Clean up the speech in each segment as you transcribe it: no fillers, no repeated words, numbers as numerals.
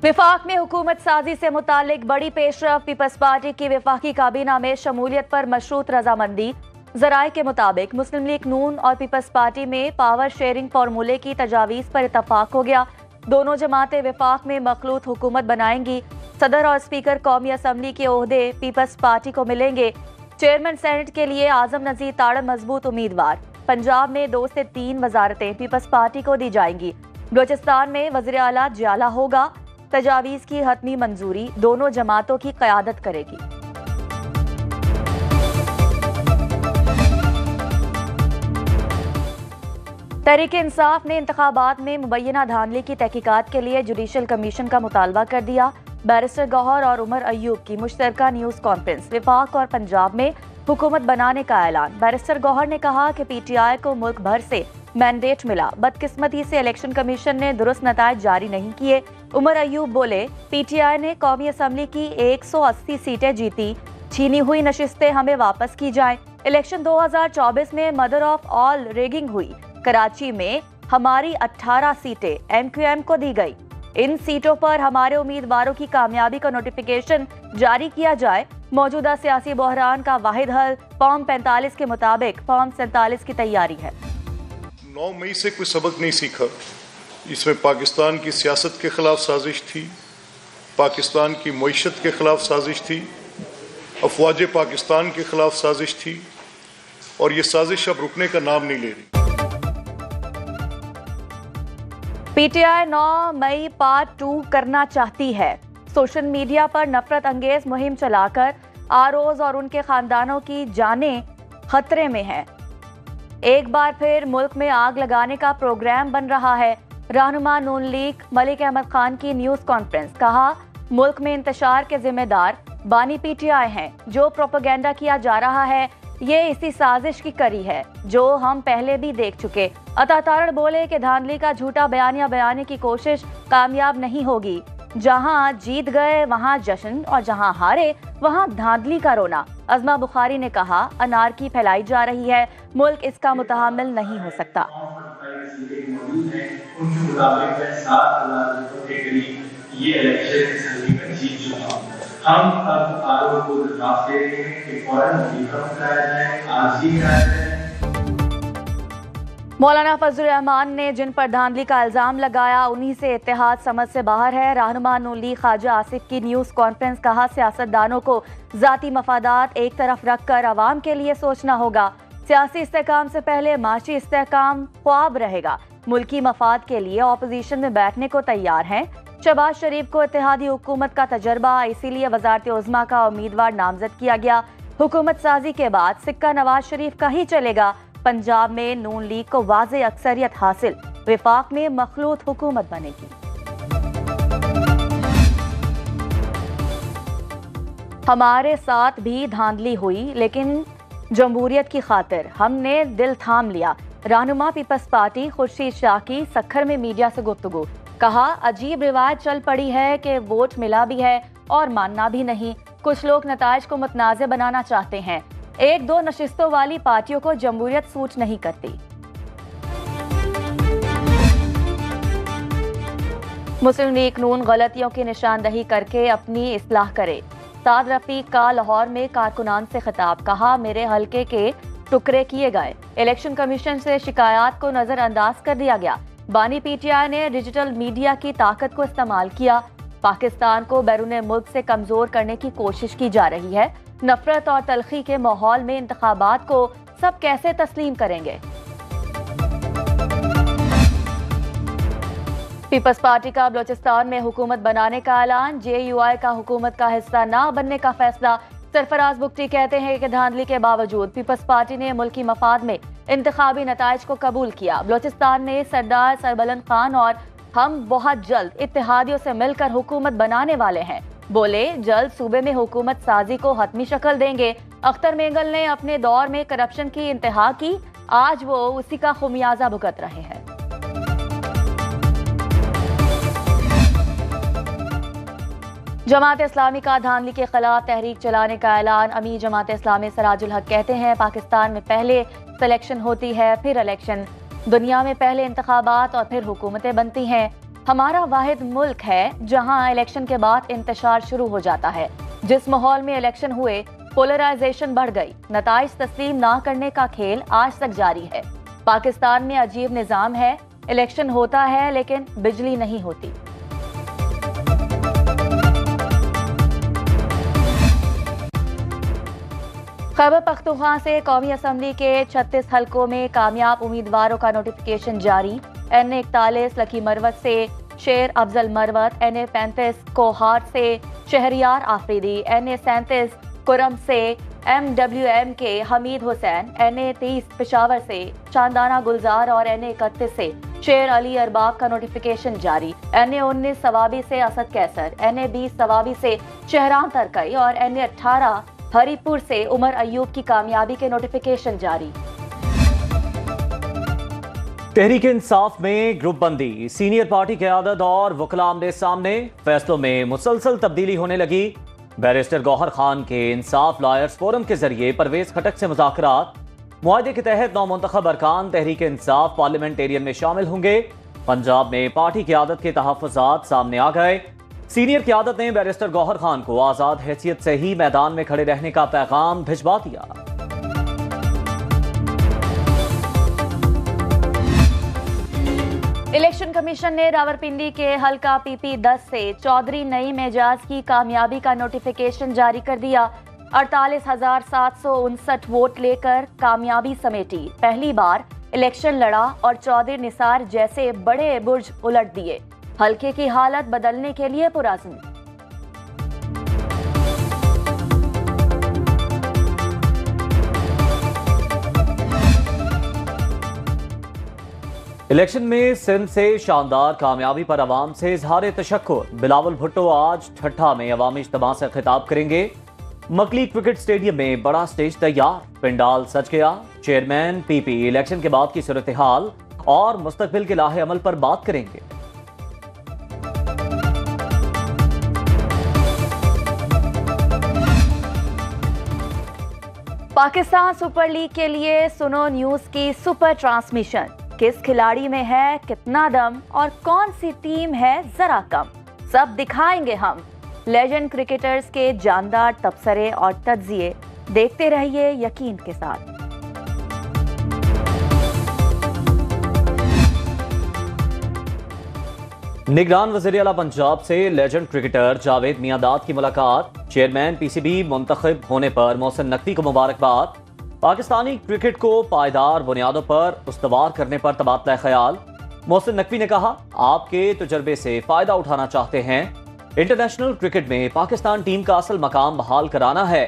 विफाक में हुकूमत साजी से मुतालिक बड़ी पेशरफ। पीपल्स पार्टी की विफाकी काबीना में शमूलियत पर मशरूत रजामंदी। जराये के मुताबिक मुस्लिम लीग नून और पीपल्स पार्टी में पावर शेयरिंग फार्मूले की तजावीज़ पर इतफाक हो गया। दोनों जमातें विफाक में मखलूत हुकूमत बनाएंगी। सदर और स्पीकर कौमी असम्बली के ओहदे पीपल्स पार्टी को मिलेंगे। चेयरमैन सेनेट के लिए आजम नजीर ताड़ मजबूत उम्मीदवार। पंजाब में 2 से 3 वजारतें पीपल्स पार्टी को दी जाएंगी। बलूचिस्तान में वज़ीर आला जियाला होगा। तजावीज़ की हतमी मंजूरी दोनों जमातों की क़यादत करेगी। तहरीक इंसाफ ने इंतखाबात में मुबैना धांधली की तहकीकात के लिए जुडिशल कमीशन का मुतालबा कर दिया। बैरिस्टर गौहर और उमर अयूब की मुश्तरका न्यूज़ कॉन्फ्रेंस। विफाक और पंजाब में हुकूमत बनाने का ऐलान। बैरिस्टर गौहर ने कहा कि PTI को मुल्क भर से मैंडेट मिला। बदकिस्मती से इलेक्शन कमीशन ने दुरुस्त नताइज जारी नहीं किए। उमर अयूब बोले, PTI ने कौमी असम्बली की 180 सीटें जीती। छीनी हुई नशिस्तें हमें वापस की जाएं। इलेक्शन 2024 में मदर ऑफ ऑल रेगिंग हुई। कराची में हमारी 18 सीटें MQM को दी गई। इन सीटों पर हमारे उम्मीदवारों की कामयाबी का नोटिफिकेशन जारी किया जाए। मौजूदा सियासी बहरान का वाहिद हल फॉर्म 45 के मुताबिक फॉर्म 47 की तैयारी है। 9 मई से कोई सबक नहीं सीखा। इसमें पाकिस्तान की सियासत के खिलाफ साजिश थी, पाकिस्तान की मईशत के खिलाफ साजिश थी, अफवाज पाकिस्तान के खिलाफ साजिश थी और ये साजिश अब रुकने का नाम नहीं ले रही। PTI 9 मई पार्ट 2 करना चाहती है। सोशल मीडिया पर नफरत अंगेज मुहिम चलाकर आरोज और उनके खानदानों की जानें खतरे में है। एक बार फिर मुल्क में आग लगाने का प्रोग्राम बन रहा है। रहनुमा नून लीग मलिक अहमद खान की न्यूज़ कॉन्फ्रेंस। कहा, मुल्क में इंतशार के जिम्मेदार बानी PTI हैं। जो प्रोपेगेंडा किया जा रहा है ये इसी साजिश की कड़ी है जो हम पहले भी देख चुके। अता तारड़ बोले कि धांधली का झूठा बयानिया बयानी की कोशिश कामयाब नहीं होगी। जहां जीत गए वहां जश्न और जहां हारे वहां धांधली का रोना। अज़मा बुखारी ने कहा, अनारकी फैलाई जा रही है, मुल्क इसका मुतहम्मिल नहीं हो सकता। हम अब आरोप को दरखास्त दे रहे हैं कि फौरन रिफॉर्म कराया जाए, आज ही कराया जाए। मौलाना फजल रहमान ने जिन पर धांधली का इल्जाम लगाया उन्हीं से इत्तेहाद समझ से बाहर है। रहनुमा नून लीग ख्वाजा आसिफ की न्यूज़ कॉन्फ्रेंस। कहा, सियासतदानों को जाती मफादात एक तरफ रखकर अवाम के लिए सोचना होगा। सियासी इस्तेहकाम से पहले माशी इस्तेहकाम ख्वाब रहेगा। मुल्की मफाद के लिए ऑपोजिशन में बैठने को तैयार हैं। शहबाज शरीफ को इत्तेहादी हुकूमत का तजर्बा, इसीलिए वजारत उज़्मा का उम्मीदवार नामजद किया गया। हुकूमत साजी के बाद सिक्का नवाज शरीफ का ही चलेगा। पंजाब में नून लीग को वाज़े अक्सरियत हासिल। विफाक में मखलूत हुकूमत बनेगी। हमारे साथ भी धांधली हुई लेकिन जमहूरियत की खातिर हमने दिल थाम लिया। रहनुमा पीपल्स पार्टी खुर्शीद शाह की सक्खर में मीडिया से गुफ्तगू। कहा, अजीब रिवायत चल पड़ी है कि वोट मिला भी है और मानना भी नहीं। कुछ लोग नताइज को मुतनाज़ बनाना चाहते हैं। 1-2 नशिस्तों वाली पार्टियों को जमहूरियत सूट नहीं करती। मुस्लिम लीग नून गलतियों की निशानदही करके अपनी इस्लाह करे। साद रफीक का लाहौर में कारकुनान से खिताब। कहा, मेरे हलके के टुकड़े किए गए। इलेक्शन कमीशन से शिकायत को नजरअंदाज कर दिया गया। बानी PTI ने डिजिटल मीडिया की ताकत को इस्तेमाल किया। पाकिस्तान को बैरून मुल्क से कमजोर करने की कोशिश की जा रही है। नफरत और तलखी के माहौल में इंतखाबात को सब कैसे तस्लीम करेंगे। पीपल्स पार्टी का बलूचिस्तान में हुकूमत बनाने का ऐलान। JUI का हुकूमत का हिस्सा न बनने का फैसला। सरफराज बुगटी कहते हैं कि धांधली के बावजूद पीपल्स पार्टी ने मुल्की मफाद में इंतखाबी नताइज को कबूल किया। बलूचिस्तान में सरदार सरबलंद खान और हम बहुत जल्द इत्तेहादियों से मिलकर हुकूमत बनाने वाले हैं। बोले, जल्द सूबे में हुकूमत साजी को हतमी शक्ल देंगे। अख्तर मेंगल ने अपने दौर में करप्शन की इंतहा की, आज वो उसी का खुमियाजा भुगत रहे हैं। जमात इस्लामी का धांधली के खिलाफ तहरीक चलाने का ऐलान। अमीर जमात इस्लामी सराजुल हक कहते हैं, पाकिस्तान में पहले सिलेक्शन होती है फिर इलेक्शन। दुनिया में पहले इंतखाबात और फिर हुकूमतें बनती हैं। हमारा वाहिद मुल्क है जहां इलेक्शन के बाद इंतशार शुरू हो जाता है। जिस माहौल में इलेक्शन हुए, पोलराइजेशन बढ़ गई। नताइज तस्लीम ना करने का खेल आज तक जारी है। पाकिस्तान में अजीब निजाम है, इलेक्शन होता है लेकिन बिजली नहीं होती। खैबर पख्तूनख्वा से कौमी असम्बली के 36 हलकों में कामयाब उम्मीदवारों का नोटिफिकेशन जारी। NA 41 लकी मरवत से शेर अफजल मरवत, NA 35 कोहाट से शहरियार आफरीदी, NA 37 कुरम से MWM के हमीद हुसैन, NA 30 पेशावर से चांदाना गुलजार और NA 31 से शेर अली अरबाब का नोटिफिकेशन जारी। NA 19 सवाबी से असद कैसर, NA 20 सवाबी से शहरान तरकई और NA 18 हरीपुर से उमर अयूब की कामयाबी के नोटिफिकेशन जारी। तहरीक इंसाफ में ग्रुप बंदी, सीनियर पार्टी क़यादत और वकला आमने सामने, फैसलों में मुसलसल तब्दीली होने लगी। बैरिस्टर गौहर खान के इंसाफ लॉयर्स फोरम के जरिए परवेज खटक से मुज़ाकरात। मुआहदे के तहत नौमुंतखब अरकान तहरीक इंसाफ पार्लियामेंटेरियन में शामिल होंगे। पंजाब में पार्टी क़यादत के तहफ़्फ़ुज़ात सामने आ गए। सीनियर क़यादत ने बैरिस्टर गौहर खान को आज़ाद हैसियत से ही मैदान में खड़े रहने का पैगाम भिजवा दिया। इलेक्शन कमीशन ने रावलपिंडी के हलका PP 10 से चौधरी नईम एजाज की कामयाबी का नोटिफिकेशन जारी कर दिया। 48,759 वोट लेकर कामयाबी समेटी। पहली बार इलेक्शन लड़ा और चौधरी निसार जैसे बड़े बुर्ज उलट दिए। हल्के की हालत बदलने के लिए पुरअज़्म। इलेक्शन में सिंध से शानदार कामयाबी पर अवाम से इजहार तशक्कुर। बिलावल भुट्टो आज ठट्ठा में अवामी इज्तिमा से खिताब करेंगे। मकली क्रिकेट स्टेडियम में बड़ा स्टेज तैयार, पंडाल सज गया। चेयरमैन PP इलेक्शन के बाद की सूरत हाल और मुस्तकबिल के लाहे अमल पर बात करेंगे। पाकिस्तान सुपर लीग के लिए सुनो न्यूज की सुपर ट्रांसमिशन। किस खिलाड़ी में है कितना दम और कौन सी टीम है जरा कम, सब दिखाएंगे हम। लेजेंड क्रिकेटर्स के जानदार तबसरे और तज्जिए देखते रहिए यकीन के साथ। निगरान वज़ीर आला पंजाब से लेजेंड क्रिकेटर जावेद मियांदाद की मुलाकात। चेयरमैन PCB मुंतखब होने पर मोहसिन नकवी को मुबारकबाद। पाकिस्तानी क्रिकेट को पायदार बुनियादों पर उस्तवार करने पर तबादला ख्याल। मोहसिन नकवी ने कहा, आपके तजुर्बे से फायदा उठाना चाहते हैं। इंटरनेशनल क्रिकेट में पाकिस्तान टीम का असल मकाम बहाल कराना है।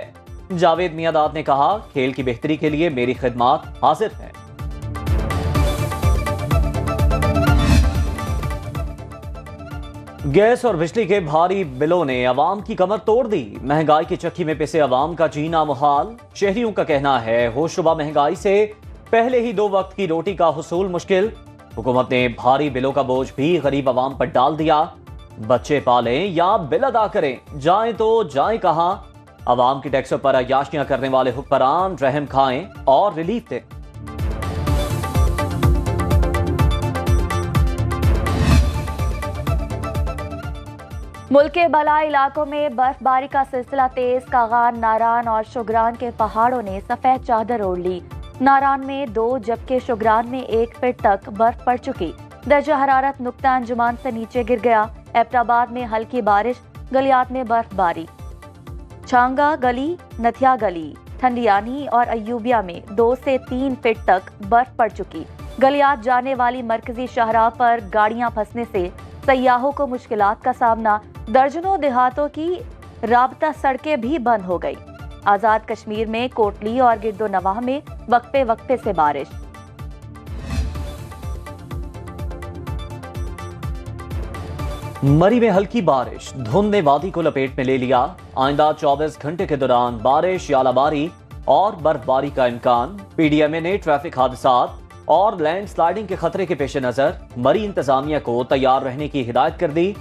जावेद मियांदाद ने कहा, खेल की बेहतरी के लिए मेरी खिदमत हाजिर है। गैस और बिजली के भारी बिलों ने अवाम की कमर तोड़ दी। महंगाई की चक्की में पिसे अवाम का जीना मुहाल। शहरियों का कहना है, होशरुबा महंगाई से पहले ही 2 वक्त की रोटी का हुसूल मुश्किल। हुकूमत ने भारी बिलों का बोझ भी गरीब अवाम पर डाल दिया। बच्चे पालें या बिल अदा करें, जाएं तो जाएं कहां। अवाम की टैक्सों पर अयाशियां करने वाले हुक्मरान रहम खाएं और रिलीफ दें। मुल्क के बलाई इलाकों में बर्फबारी का सिलसिला तेज। कागान, नारान और शुगरान के पहाड़ों ने सफेद चादर ओढ़ ली। नारान में 2 जबकि शुगरान में 1 फीट तक बर्फ पड़ चुकी। दर्जा हरारत नुक्ता अंजुमान से नीचे गिर गया। एबटाबाद में हल्की बारिश, गलियात में बर्फबारी। छांगा गली, नथिया गली, ठंडियानी और अयूबिया में 2 से 3 फीट तक बर्फ पड़ चुकी। गलियात जाने वाली मरकजी शाहराह पर गाड़ियां फंसने से सयाहों को मुश्किलात का सामना। दर्जनों देहातों की राबता सड़कें भी बंद हो गई। आजाद कश्मीर में कोटली और गिरदो नवाह में वक्फे वक्फे से बारिश। मरी में हल्की बारिश, धुंध ने वादी को लपेट में ले लिया। आइंदा 24 घंटे के दौरान बारिश, यालाबारी और बर्फबारी का इम्कान। PDMA ने ट्रैफिक हादसात और लैंडस्लाइडिंग के खतरे के पेश नजर मरी इंतजामिया को तैयार रहने की हिदायत कर दी।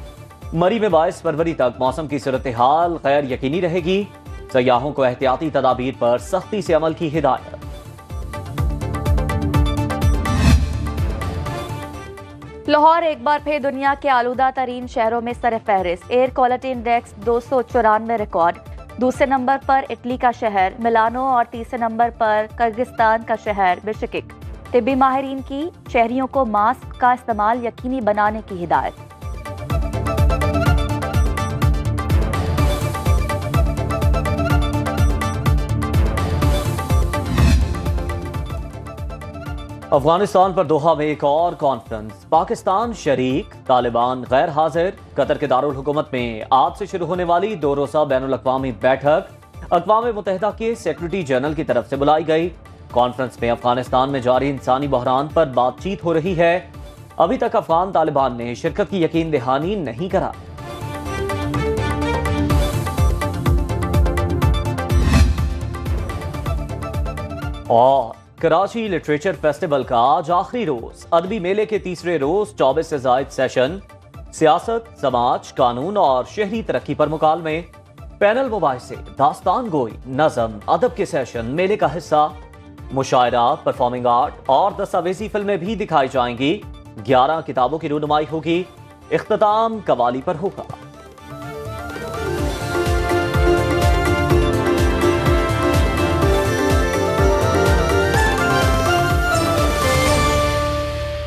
मरी में 22 फरवरी तक मौसम की सूरत हाल गैर यकीनी रहेगी। सयाहों को एहतियाती तदाबीर पर सख्ती से अमल की हिदायत। लाहौर एक बार फिर दुनिया के आलूदा तरीन शहरों में सरफहरिस्त। Air quality index 294 record. दूसरे नंबर पर इटली का शहर मिलानो और तीसरे नंबर पर किर्गिस्तान का शहर बिश्केक। तिब्बी माहिरीन की शहरियों को मास्क का इस्तेमाल यकीनी बनाने की हिदायत। अफगानिस्तान पर दोहा में एक और कॉन्फ्रेंस। पाकिस्तान शरीक, तालिबान गैर हाजिर। कतर के दारुल हुकूमत में आज से शुरू होने वाली 2 रोज़ा बैनुल अक़वामी बैठक अक़वाम मुत्तहिदा के सेक्रेटरी जनरल की तरफ से बुलाई गई। कॉन्फ्रेंस में अफगानिस्तान में जारी इंसानी बहरान पर बातचीत हो रही है। अभी तक अफगान तालिबान ने शिरकत की यकीन दहानी नहीं करा। और कराची लिटरेचर फेस्टिवल का आज आखिरी रोज। अदबी मेले के तीसरे रोज 24 से जायद सेशन सियासत, समाज, कानून और शहरी तरक्की पर मुकालमे, पैनल मुबाहिसे, दास्तान गोई, नज़म, अदब के सेशन मेले का हिस्सा। मुशायरा, परफॉर्मिंग आर्ट और दस्तावेजी फिल्में भी दिखाई जाएंगी। 11 किताबों की रूनुमाई होगी। इख्तिताम कवाली पर होगा।